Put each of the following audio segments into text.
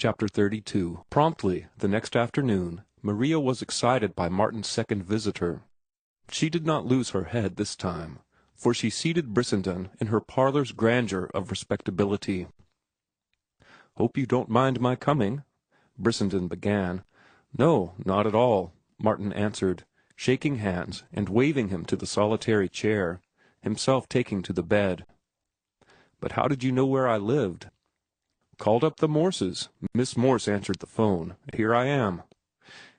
Chapter 32. Promptly, the next afternoon, Maria was excited by Martin's second visitor. She did not lose her head this time, for she seated Brissenden in her parlor's grandeur of respectability. "Hope you don't mind my coming," Brissenden began. "No, not at all," Martin answered, shaking hands and waving him to the solitary chair, himself taking to the bed. "But how did you know where I lived?" "Called up the Morses. Miss Morse answered the phone. Here I am."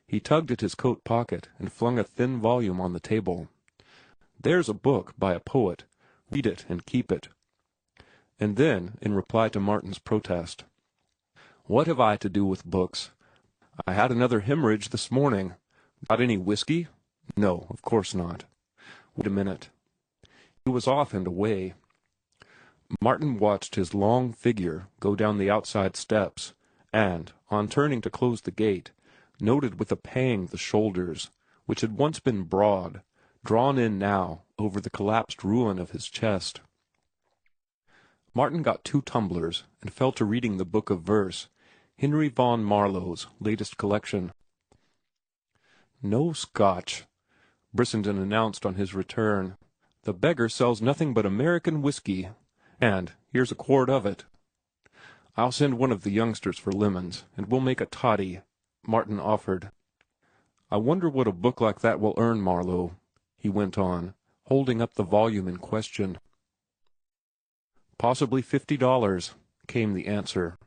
He tugged at his coat pocket and flung a thin volume on the table. "There's a book by a poet. Read it and keep it." And then, in reply to Martin's protest, "What have I to do with books? I had another hemorrhage this morning. Got any whiskey? No, of course not. Wait a minute." He was off and away. Martin watched his long figure go down the outside steps, and, on turning to close the gate, noted with a pang the shoulders, which had once been broad, drawn in now over the collapsed ruin of his chest. Martin got 2 tumblers and fell to reading the book of verse, Henry Vaughan Marlowe's latest collection. "No Scotch," Brissenden announced on his return. "The beggar sells nothing but American whiskey. And here's a quart of it." "I'll send one of the youngsters for lemons, and we'll make a toddy," Martin offered. "I wonder what a book like that will earn Marlowe," he went on, holding up the volume in question. "Possibly $50, came the answer,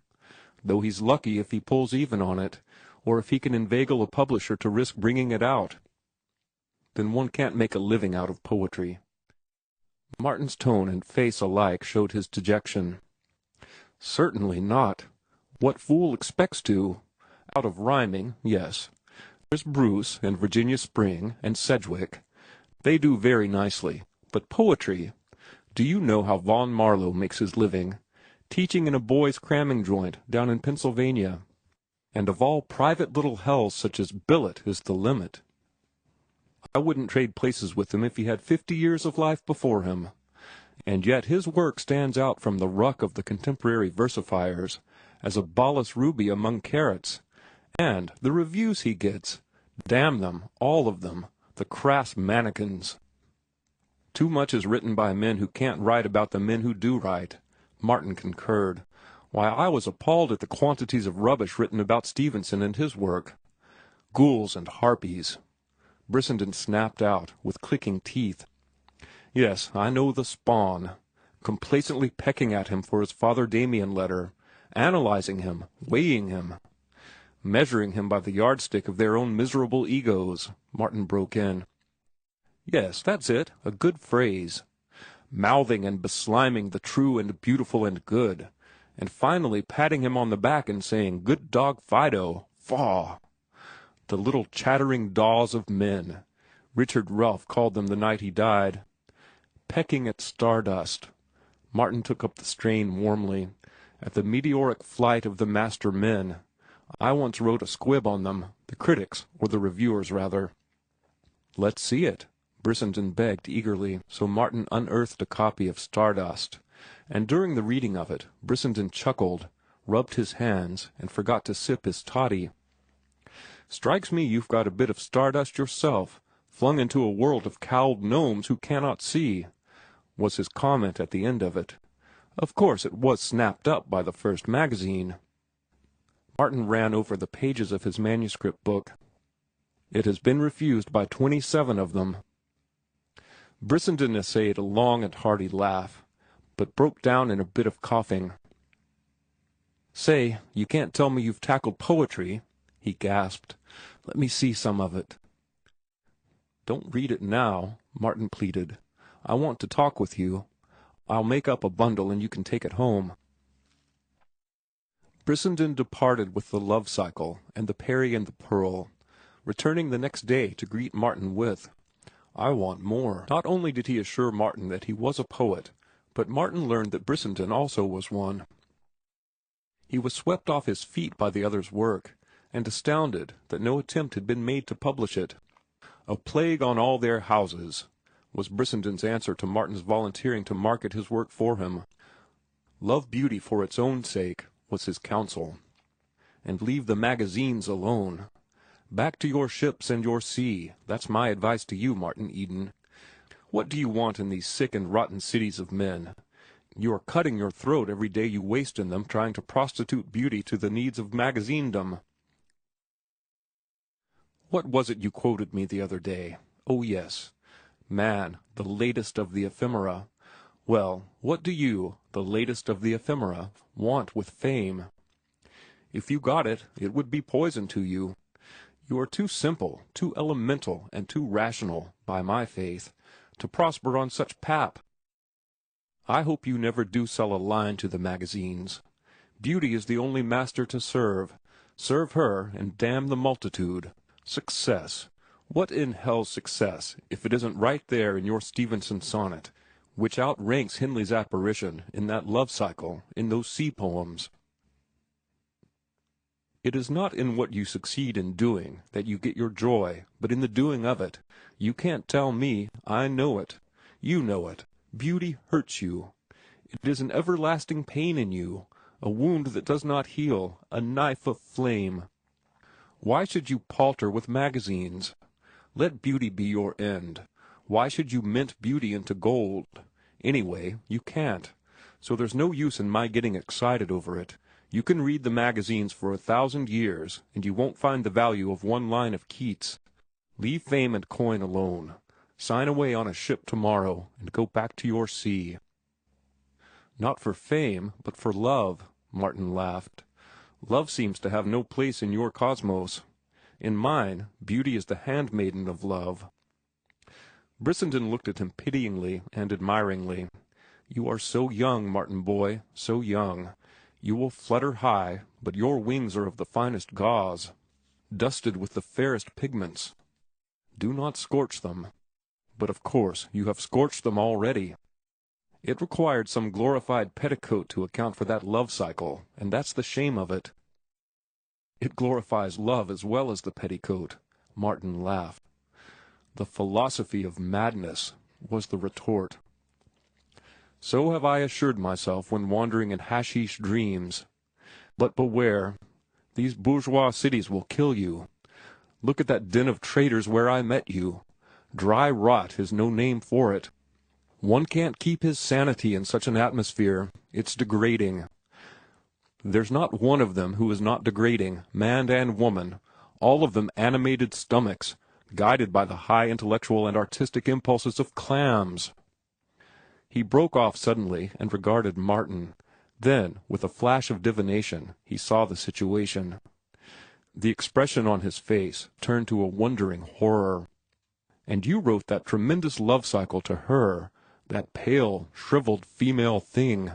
"though he's lucky if he pulls even on it, or if he can inveigle a publisher to risk bringing it out. Then one can't make a living out of poetry." Martin's tone and face alike showed his dejection. "Certainly not. What fool expects to? Out of rhyming, yes. There's Bruce and Virginia Spring and Sedgwick. They do very nicely. But poetry? Do you know how Vaughan Marlowe makes his living? Teaching in a boys' cramming joint down in Pennsylvania. And of all private little hells such as billet is the limit. I wouldn't trade places with him if he had 50 years of life before him. And yet his work stands out from the ruck of the contemporary versifiers as a Balas ruby among carrots. And the reviews he gets, damn them, all of them, the crass mannikins." "Too much is written by men who can't write about the men who do write," Martin concurred. "Why, I was appalled at the quantities of rubbish written about Stevenson and his work. Ghouls and harpies," Brissenden snapped out, with clicking teeth. "Yes, I know the spawn. Complacently pecking at him for his Father Damien letter, analyzing him, weighing him, measuring him by the yardstick of their own miserable egos," Martin broke in. "Yes, that's it, a good phrase. Mouthing and besliming the true and beautiful and good, and finally patting him on the back and saying, 'Good dog Fido, faugh!' The little chattering daws of men, Richard Ralph called them the night he died. Pecking at stardust," Martin took up the strain warmly, "at the meteoric flight of the master men. I once wrote a squib on them, the critics, or the reviewers, rather." "Let's see it," Brissenden begged eagerly, so Martin unearthed a copy of Stardust, and during the reading of it, Brissenden chuckled, rubbed his hands, and forgot to sip his toddy. "Strikes me you've got a bit of stardust yourself, flung into a world of cowled gnomes who cannot see," was his comment at the end of it. "Of course it was snapped up by the first magazine." Martin ran over the pages of his manuscript book. "It has been refused by 27 of them." Brissenden essayed a long and hearty laugh, but broke down in a bit of coughing. "Say, you can't tell me you've tackled poetry," he gasped. "Let me see some of it." "Don't read it now," Martin pleaded. "I want to talk with you. I'll make up a bundle and you can take it home." Brissenden departed with the Love Cycle and the Peri and the Pearl, returning the next day to greet Martin with, "I want more." Not only did he assure Martin that he was a poet, but Martin learned that Brissenden also was one. He was swept off his feet by the other's work, and astounded that no attempt had been made to publish it. "A plague on all their houses," was Brissenden's answer to Martin's volunteering to market his work for him. "Love beauty for its own sake," was his counsel. and leave the magazines alone. Back to your ships and your sea. That's my advice to you, Martin Eden. What do you want in these sick and rotten cities of men? You are cutting your throat every day you waste in them trying to prostitute beauty to the needs of magazinedom. What was it you quoted me the other day? Oh, yes. Man, the latest of the ephemera. Well, what do you, the latest of the ephemera, want with fame? If you got it, it would be poison to you. You are too simple, too elemental, and too rational, by my faith, to prosper on such pap. I hope you never do sell a line to the magazines. Beauty is the only master to serve. Serve her, and damn the multitude. Success. What in hell's success, if it isn't right there in your Stevenson sonnet, which outranks Henley's apparition in that love cycle, in those sea poems? It is not in what you succeed in doing that you get your joy, but in the doing of it. You can't tell me. I know it. You know it. Beauty hurts you. It is an everlasting pain in you, a wound that does not heal, a knife of flame. Why should you palter with magazines? Let beauty be your end. Why should you mint beauty into gold? Anyway, you can't. So there's no use in my getting excited over it. You can read the magazines for 1,000 years, and you won't find the value of one line of Keats. Leave fame and coin alone. Sign away on a ship tomorrow, and go back to your sea. Not for fame, but for love, Martin laughed. Love seems to have no place in your cosmos. In mine, beauty is the handmaiden of love. Brissenden looked at him pityingly and admiringly. You are so young, Martin boy, so young. You will flutter high, but your wings are of the finest gauze, dusted with the fairest pigments. Do not scorch them. But of course you have scorched them already. It required some glorified petticoat to account for that love cycle, and that's the shame of it. It glorifies love as well as the petticoat, Martin laughed. The philosophy of madness, was the retort. So have I assured myself when wandering in hashish dreams. But beware, these bourgeois cities will kill you. Look at that den of traitors where I met you. Dry rot is no name for it. One can't keep his sanity in such an atmosphere. It's degrading. There's not one of them who is not degrading, man and woman, all of them animated stomachs, guided by the high intellectual and artistic impulses of clams. He broke off suddenly and regarded Martin. Then, with a flash of divination, he saw the situation. The expression on his face turned to a wondering horror. And you wrote that tremendous love cycle to her, that pale, shriveled female thing.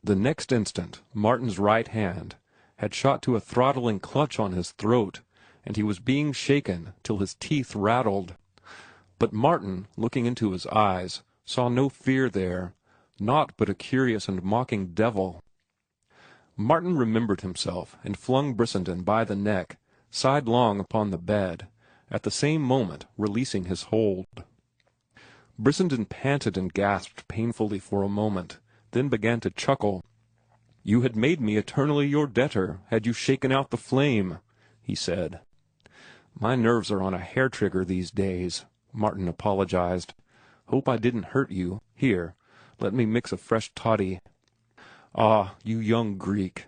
The next instant, Martin's right hand had shot to a throttling clutch on his throat, and he was being shaken till his teeth rattled. But Martin, looking into his eyes, saw no fear there, naught but a curious and mocking devil. Martin remembered himself, and flung Brissenden by the neck, sidelong upon the bed, at the same moment releasing his hold. Brissenden panted and gasped painfully for a moment, then began to chuckle. You had made me eternally your debtor, had you shaken out the flame, he said. My nerves are on a hair-trigger these days, Martin apologized. Hope I didn't hurt you. Here, let me mix a fresh toddy. Ah, you young Greek,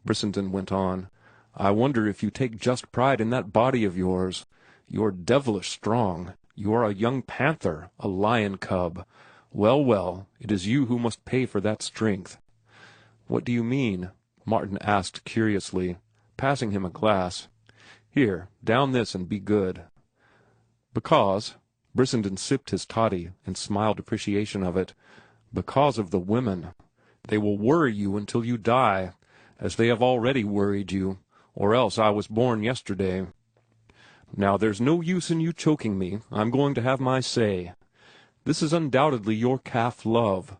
Brissenden went on. I wonder if you take just pride in that body of yours. You're devilish strong. You are a young panther, a lion cub. Well, well, it is you who must pay for that strength. What do you mean? Martin asked curiously, passing him a glass. Here, down this and be good. Because, Brissenden sipped his toddy and smiled appreciation of it, because of the women. They will worry you until you die, as they have already worried you, or else I was born yesterday. Now there's no use in you choking me. I'm going to have my say. This is undoubtedly your calf love,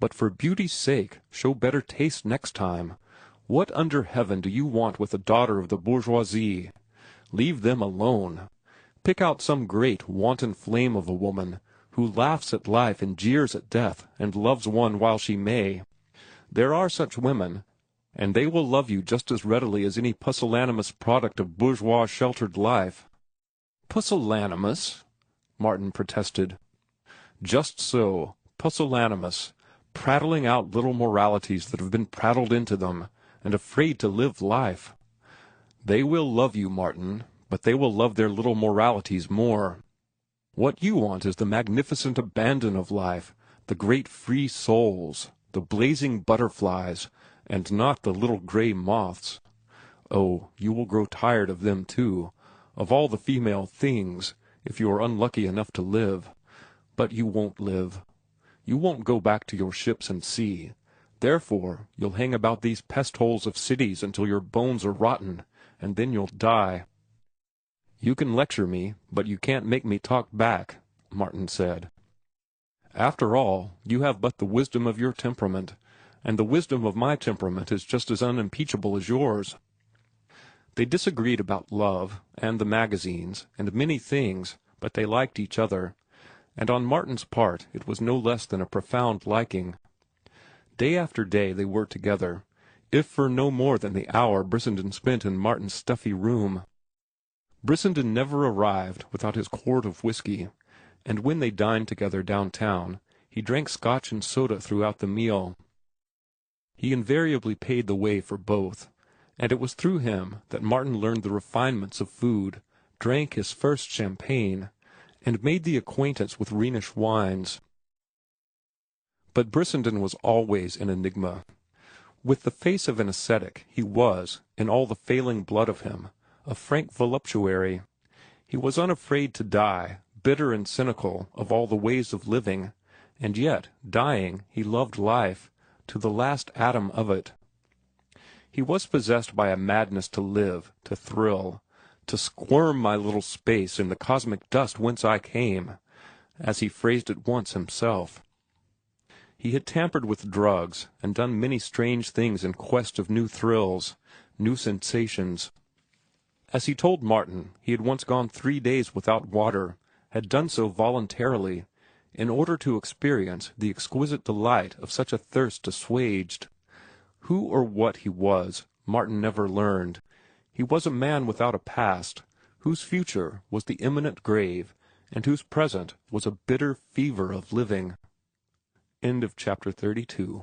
but for beauty's sake, show better taste next time. What under heaven do you want with a daughter of the bourgeoisie? Leave them alone. Pick out some great, wanton flame of a woman, who laughs at life and jeers at death, and loves one while she may. There are such women. and they will love you just as readily as any pusillanimous product of bourgeois sheltered life." "Pusillanimous?" Martin protested. "Just so, pusillanimous, prattling out little moralities that have been prattled into them, and afraid to live life. They will love you, Martin, but they will love their little moralities more. What you want is the magnificent abandon of life, the great free souls, the blazing butterflies, and not the little gray moths. Oh, you will grow tired of them too, of all the female things, if you are unlucky enough to live. But you won't live. You won't go back to your ships and sea. Therefore, you'll hang about these pest-holes of cities until your bones are rotten, and then you'll die." "You can lecture me, but you can't make me talk back," Martin said. "After all, you have but the wisdom of your temperament, and the wisdom of my temperament is just as unimpeachable as yours." They disagreed about love, and the magazines, and many things, but they liked each other, and on Martin's part it was no less than a profound liking. Day after day they were together, if for no more than the hour Brissenden spent in Martin's stuffy room. Brissenden never arrived without his quart of whiskey, and when they dined together downtown, he drank Scotch and soda throughout the meal. He invariably paid the way for both, and it was through him that Martin learned the refinements of food, drank his first champagne, and made the acquaintance with Rhenish wines. But Brissenden was always an enigma. With the face of an ascetic, he was, in all the failing blood of him, a frank voluptuary. He was unafraid to die, bitter and cynical of all the ways of living, and yet, dying, he loved life, to the last atom of it. He was possessed by a madness to live, to thrill, to squirm my little space in the cosmic dust whence I came, as he phrased it once himself. He had tampered with drugs and done many strange things in quest of new thrills, new sensations. As he told Martin, he had once gone 3 days without water, had done so voluntarily, in order to experience the exquisite delight of such a thirst assuaged. Who or what he was, Martin never learned. He was a man without a past, whose future was the imminent grave, and whose present was a bitter fever of living. End of chapter 32.